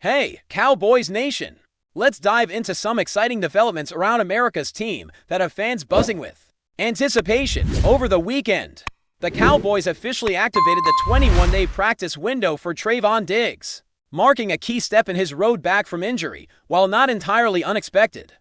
Hey, Cowboys Nation! Let's dive into some exciting developments around America's team that have fans buzzing with anticipation. Over the weekend, the Cowboys officially activated the 21-day practice window for Trevon Diggs, marking a key step in his road back from injury, while not entirely unexpected.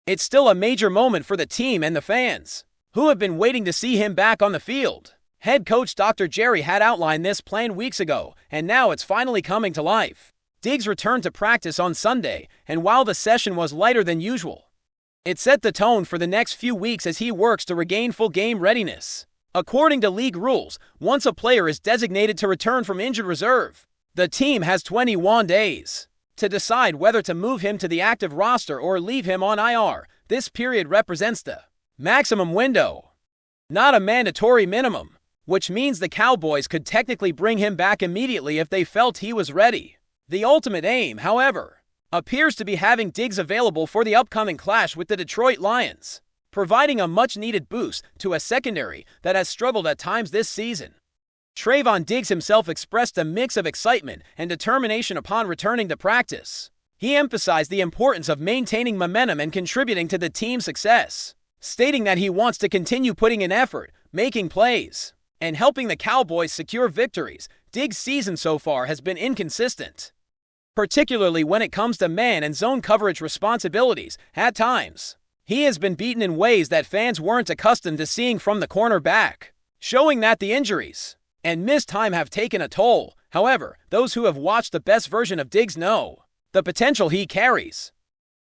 It's still a major moment for the team and the fans, who have been waiting to see him back on the field. Head coach Dr. Jerry had outlined this plan weeks ago, and now it's finally coming to life. Diggs returned to practice on Sunday, and while the session was lighter than usual, it set the tone for the next few weeks as he works to regain full game readiness. According to league rules, once a player is designated to return from injured reserve, the team has 21 days to decide whether to move him to the active roster or leave him on IR. This period represents the maximum window, not a mandatory minimum, which means the Cowboys could technically bring him back immediately if they felt he was ready. The ultimate aim, however, appears to be having Diggs available for the upcoming clash with the Detroit Lions, providing a much-needed boost to a secondary that has struggled at times this season. Trevon Diggs himself expressed a mix of excitement and determination upon returning to practice. He emphasized the importance of maintaining momentum and contributing to the team's success, stating that he wants to continue putting in effort, making plays, and helping the Cowboys secure victories. Diggs' season so far has been inconsistent, particularly when it comes to man and zone coverage responsibilities. At times, he has been beaten in ways that fans weren't accustomed to seeing from the cornerback, showing that the injuries and missed time have taken a toll. However, those who have watched the best version of Diggs know the potential he carries.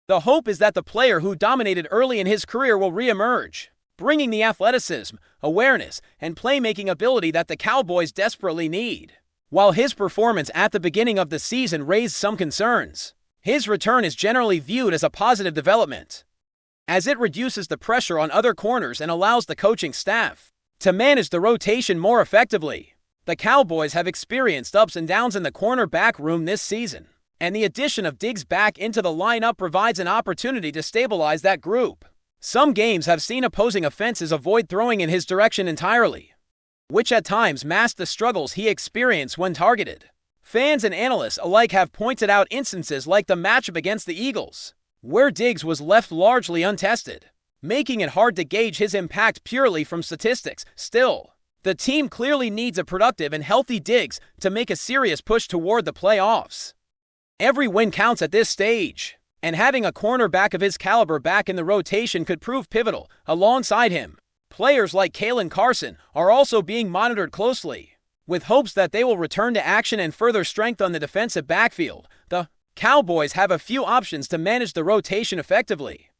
The hope is that the player who dominated early in his career will re-emerge, bringing the athleticism, awareness, and playmaking ability that the Cowboys desperately need. While his performance at the beginning of the season raised some concerns, his return is generally viewed as a positive development, as it reduces the pressure on other corners and allows the coaching staff to manage the rotation more effectively. The Cowboys have experienced ups and downs in the cornerback room this season, and the addition of Diggs back into the lineup provides an opportunity to stabilize that group. Some games have seen opposing offenses avoid throwing in his direction entirely, which at times masked the struggles he experienced when targeted. Fans and analysts alike have pointed out instances like the matchup against the Eagles, where Diggs was left largely untested, making it hard to gauge his impact purely from statistics. Still, the team clearly needs a productive and healthy Diggs to make a serious push toward the playoffs. Every win counts at this stage, and having a cornerback of his caliber back in the rotation could prove pivotal. Alongside him, players like Kalen Carson are also being monitored closely, with hopes that they will return to action and further strengthen the defensive backfield. The Cowboys have a few options to manage the rotation effectively,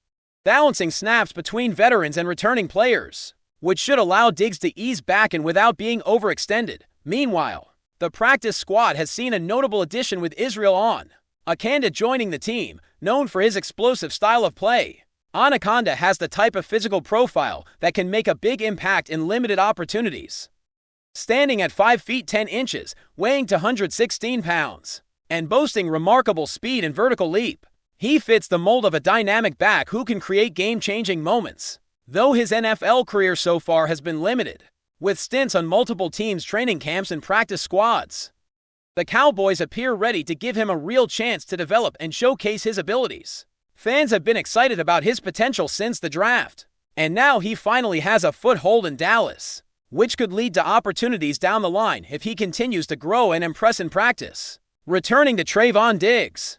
balancing snaps between veterans and returning players, which should allow Diggs to ease back in without being overextended. Meanwhile, the practice squad has seen a notable addition with Israel Abanikanda joining the team. Known for his explosive style of play, Abanikanda has the type of physical profile that can make a big impact in limited opportunities. Standing at 5 feet 10 inches, weighing 116 pounds, and boasting remarkable speed and vertical leap, he fits the mold of a dynamic back who can create game-changing moments. Though his NFL career so far has been limited, with stints on multiple teams' training camps and practice squads, the Cowboys appear ready to give him a real chance to develop and showcase his abilities. Fans have been excited about his potential since the draft, and now he finally has a foothold in Dallas, which could lead to opportunities down the line if he continues to grow and impress in practice. Returning to Trevon Diggs,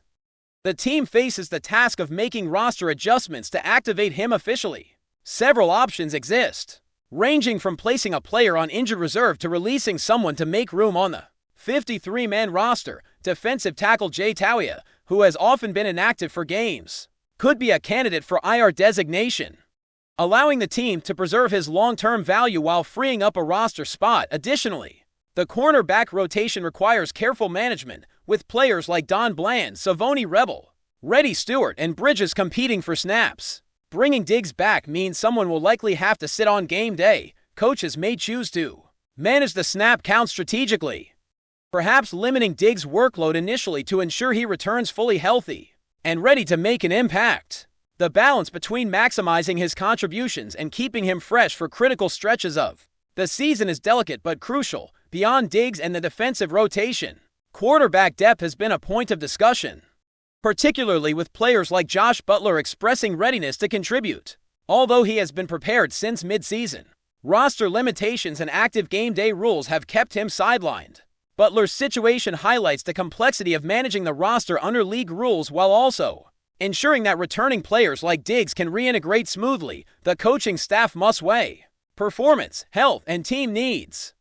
the team faces the task of making roster adjustments to activate him officially. Several options exist, ranging from placing a player on injured reserve to releasing someone to make room on the 53-man roster. Defensive tackle Jay Tauia, who has often been inactive for games, could be a candidate for IR designation, allowing the team to preserve his long-term value while freeing up a roster spot. Additionally, the cornerback rotation requires careful management, with players like Don Bland, Savoni Rebel, Reddy Stewart, and Bridges competing for snaps. Bringing Diggs back means someone will likely have to sit on game day. Coaches may choose to manage the snap count strategically, perhaps limiting Diggs' workload initially to ensure he returns fully healthy and ready to make an impact. The balance between maximizing his contributions and keeping him fresh for critical stretches of the season is delicate but crucial. Beyond Diggs and the defensive rotation, Quarterback depth has been a point of discussion, particularly with players like Josh Butler expressing readiness to contribute. Although he has been prepared since mid-season, roster limitations and active game day rules have kept him sidelined. Butler's situation highlights the complexity of managing the roster under league rules while also ensuring that returning players like Diggs can reintegrate smoothly. The coaching staff must weigh performance, health, and team needs,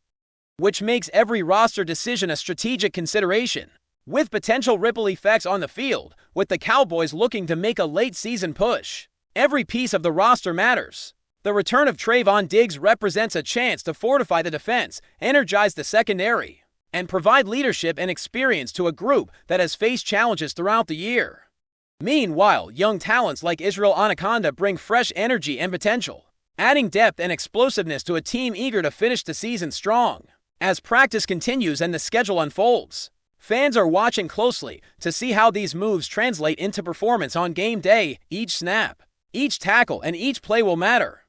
which makes every roster decision a strategic consideration, with potential ripple effects on the field. With the Cowboys looking to make a late-season push, every piece of the roster matters. The return of Trevon Diggs represents a chance to fortify the defense, energize the secondary, and provide leadership and experience to a group that has faced challenges throughout the year. Meanwhile, young talents like Abanikanda bring fresh energy and potential, adding depth and explosiveness to a team eager to finish the season strong. As practice continues and the schedule unfolds, fans are watching closely to see how these moves translate into performance on game day. Each snap, each tackle, and each play will matter.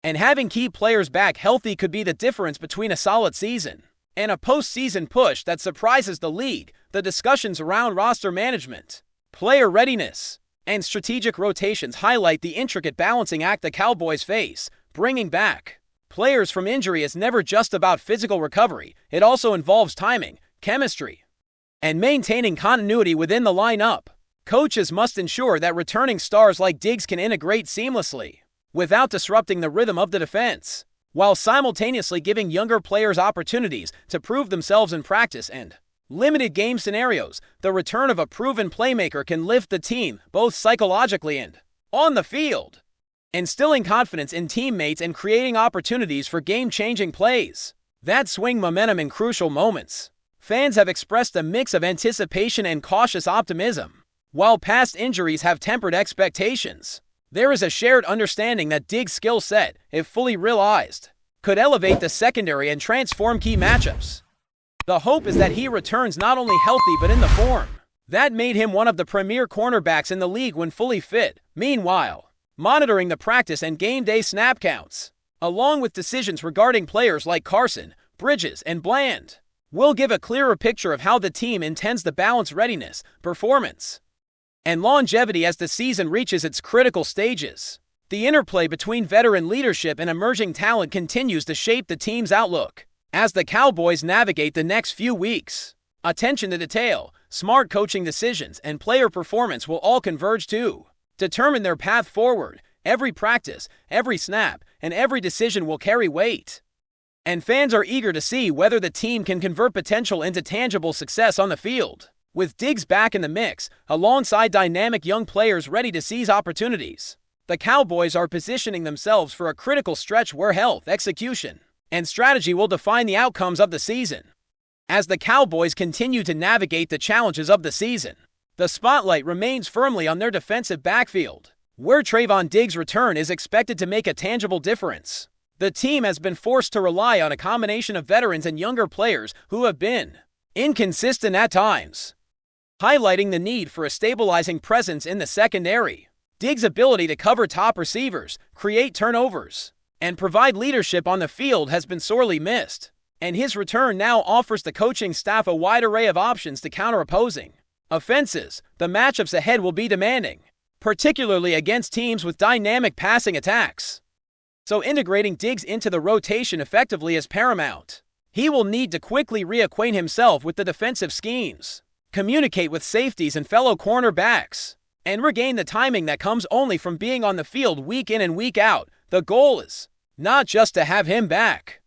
And having key players back healthy could be the difference between a solid season and a postseason push that surprises the league. The discussions around roster management, player readiness, and strategic rotations highlight the intricate balancing act the Cowboys face. Bringing back players from injury is never just about physical recovery. It also involves timing, chemistry, and maintaining continuity within the lineup. Coaches must ensure that returning stars like Diggs can integrate seamlessly without disrupting the rhythm of the defense, while simultaneously giving younger players opportunities to prove themselves in practice and limited game scenarios. The return of a proven playmaker can lift the team both psychologically and on the field, instilling confidence in teammates and creating opportunities for game-changing plays that swing momentum in crucial moments. Fans have expressed a mix of anticipation and cautious optimism. While past injuries have tempered expectations, there is a shared understanding that Diggs' skill set, if fully realized, could elevate the secondary and transform key matchups. The hope is that he returns not only healthy but in the form that made him one of the premier cornerbacks in the league when fully fit. Meanwhile, monitoring the practice and game day snap counts, along with decisions regarding players like Carson, Bridges, and Bland, will give a clearer picture of how the team intends to balance readiness, performance, and longevity as the season reaches its critical stages. The interplay between veteran leadership and emerging talent continues to shape the team's outlook as the Cowboys navigate the next few weeks. Attention to detail, smart coaching decisions, and player performance will all converge to determine their path forward. Every practice, every snap, and every decision will carry weight, and fans are eager to see whether the team can convert potential into tangible success on the field. With Diggs back in the mix, alongside dynamic young players ready to seize opportunities, the Cowboys are positioning themselves for a critical stretch where health, execution, and strategy will define the outcomes of the season. As the Cowboys continue to navigate the challenges of the season, the spotlight remains firmly on their defensive backfield, where Trevon Diggs' return is expected to make a tangible difference. The team has been forced to rely on a combination of veterans and younger players who have been inconsistent at times, highlighting the need for a stabilizing presence in the secondary. Diggs' ability to cover top receivers, create turnovers, and provide leadership on the field has been sorely missed, and his return now offers the coaching staff a wide array of options to counter opposing offenses. The matchups ahead will be demanding, particularly against teams with dynamic passing attacks. So integrating Diggs into the rotation effectively is paramount. He will need to quickly reacquaint himself with the defensive schemes, communicate with safeties and fellow cornerbacks, and regain the timing that comes only from being on the field week in and week out. The goal is not just to have him back,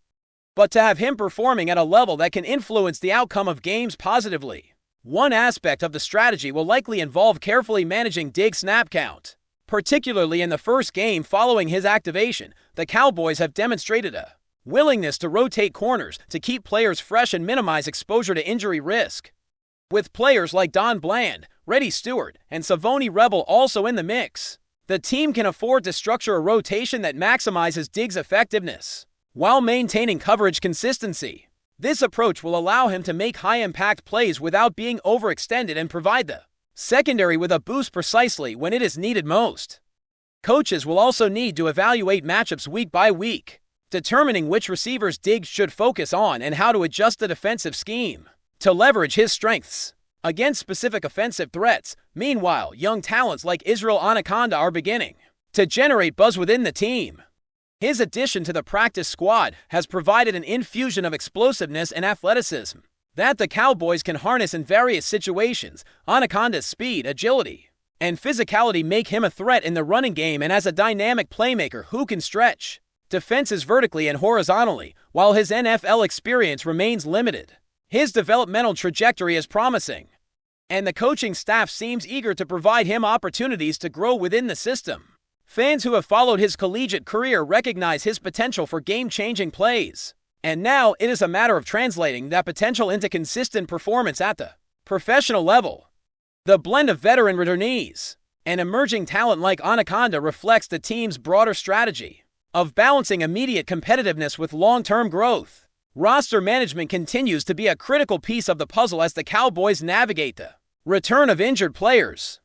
but to have him performing at a level that can influence the outcome of games positively. One aspect of the strategy will likely involve carefully managing Diggs' snap count, particularly in the first game following his activation. The Cowboys have demonstrated a willingness to rotate corners to keep players fresh and minimize exposure to injury risk. With players like Don Bland, Reddy Stewart, and Savoni Rebel also in the mix, the team can afford to structure a rotation that maximizes Diggs' effectiveness while maintaining coverage consistency. This approach will allow him to make high-impact plays without being overextended and provide the secondary with a boost precisely when it is needed most. Coaches will also need to evaluate matchups week by week, determining which receivers Diggs should focus on and how to adjust the defensive scheme to leverage his strengths against specific offensive threats. Meanwhile, young talents like Israel Abanikanda are beginning to generate buzz within the team. His addition to the practice squad has provided an infusion of explosiveness and athleticism that the Cowboys can harness in various situations. Anaconda's speed, agility, and physicality make him a threat in the running game and as a dynamic playmaker who can stretch defenses vertically and horizontally. While his NFL experience remains limited, his developmental trajectory is promising, and the coaching staff seems eager to provide him opportunities to grow within the system. Fans who have followed his collegiate career recognize his potential for game-changing plays, and now it is a matter of translating that potential into consistent performance at the professional level. The blend of veteran returnees and emerging talent like Abanikanda reflects the team's broader strategy of balancing immediate competitiveness with long-term growth. Roster management continues to be a critical piece of the puzzle as the Cowboys navigate the return of injured players.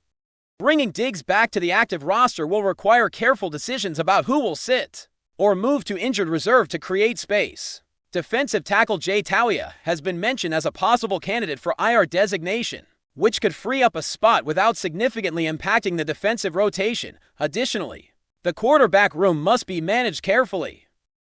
Bringing Diggs back to the active roster will require careful decisions about who will sit or move to injured reserve to create space. Defensive tackle Jay Talia has been mentioned as a possible candidate for IR designation, which could free up a spot without significantly impacting the defensive rotation. Additionally, the quarterback room must be managed carefully.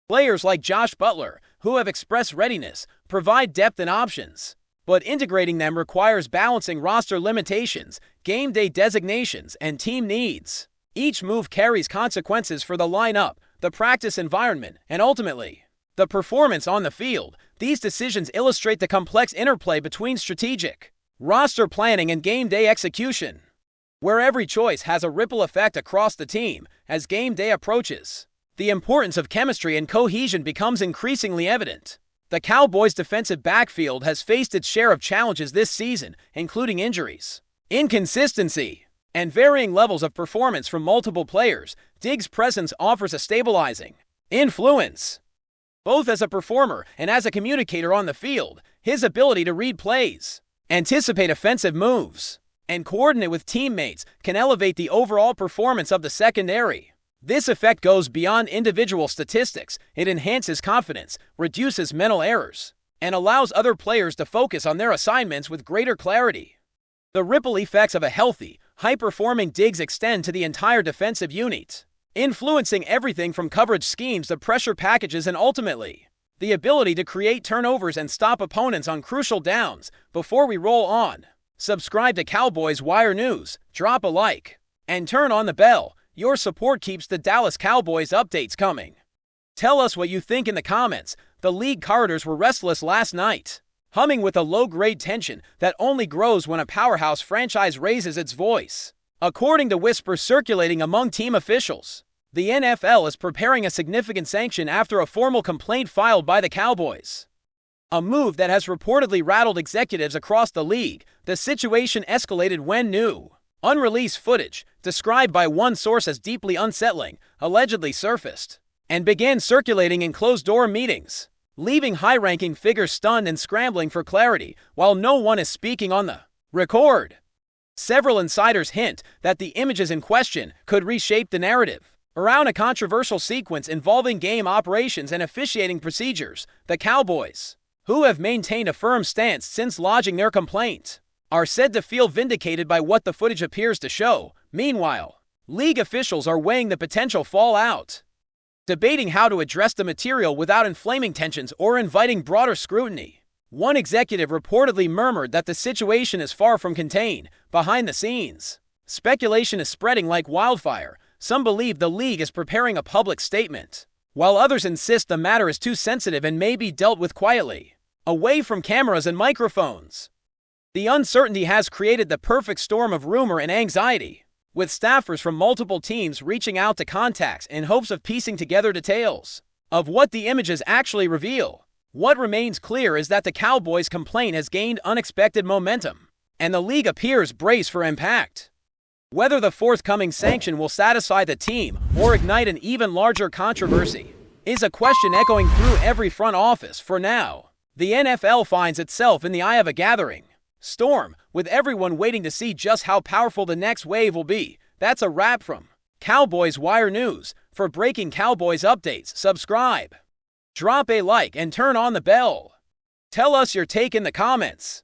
Players like Josh Butler, who have expressed readiness, provide depth and options, but integrating them requires balancing roster limitations, game day designations, and team needs. Each move carries consequences for the lineup, the practice environment, and ultimately, the performance on the field. These decisions illustrate the complex interplay between strategic roster planning and game day execution, where every choice has a ripple effect across the team. As game day approaches, the importance of chemistry and cohesion becomes increasingly evident. The Cowboys' defensive backfield has faced its share of challenges this season, including injuries, inconsistency, and varying levels of performance from multiple players. Diggs' presence offers a stabilizing influence, both as a performer and as a communicator on the field. His ability to read plays, anticipate offensive moves, and coordinate with teammates can elevate the overall performance of the secondary. This effect goes beyond individual statistics. It enhances confidence, reduces mental errors, and allows other players to focus on their assignments with greater clarity. The ripple effects of a healthy, high-performing Diggs extend to the entire defensive unit, influencing everything from coverage schemes to pressure packages and ultimately, the ability to create turnovers and stop opponents on crucial downs. Before we roll on, subscribe to Cowboys Wire News, drop a like, and turn on the bell. Your support keeps the Dallas Cowboys updates coming. Tell us what you think in the comments. The league corridors were restless last night, humming with a low-grade tension that only grows when a powerhouse franchise raises its voice. According to whispers circulating among team officials, the NFL is preparing a significant sanction after a formal complaint filed by the Cowboys, a move that has reportedly rattled executives across the league. The situation escalated when new, unreleased footage, described by one source as deeply unsettling, allegedly surfaced and began circulating in closed-door meetings, leaving high-ranking figures stunned and scrambling for clarity. While no one is speaking on the record, several insiders hint that the images in question could reshape the narrative around a controversial sequence involving game operations and officiating procedures. The Cowboys, who have maintained a firm stance since lodging their complaint, are said to feel vindicated by what the footage appears to show. Meanwhile, league officials are weighing the potential fallout, debating how to address the material without inflaming tensions or inviting broader scrutiny. One executive reportedly murmured that the situation is far from contained. Behind the scenes, speculation is spreading like wildfire. Some believe the league is preparing a public statement, while others insist the matter is too sensitive and may be dealt with quietly, away from cameras and microphones. The uncertainty has created the perfect storm of rumor and anxiety, with staffers from multiple teams reaching out to contacts in hopes of piecing together details of what the images actually reveal. What remains clear is that the Cowboys' complaint has gained unexpected momentum, and the league appears braced for impact. Whether the forthcoming sanction will satisfy the team or ignite an even larger controversy is a question echoing through every front office. For now, the NFL finds itself in the eye of a gathering storm, with everyone waiting to see just how powerful the next wave will be. That's a wrap from Cowboys Wire News. For breaking Cowboys updates, subscribe, drop a like, and turn on the bell. Tell us your take in the comments.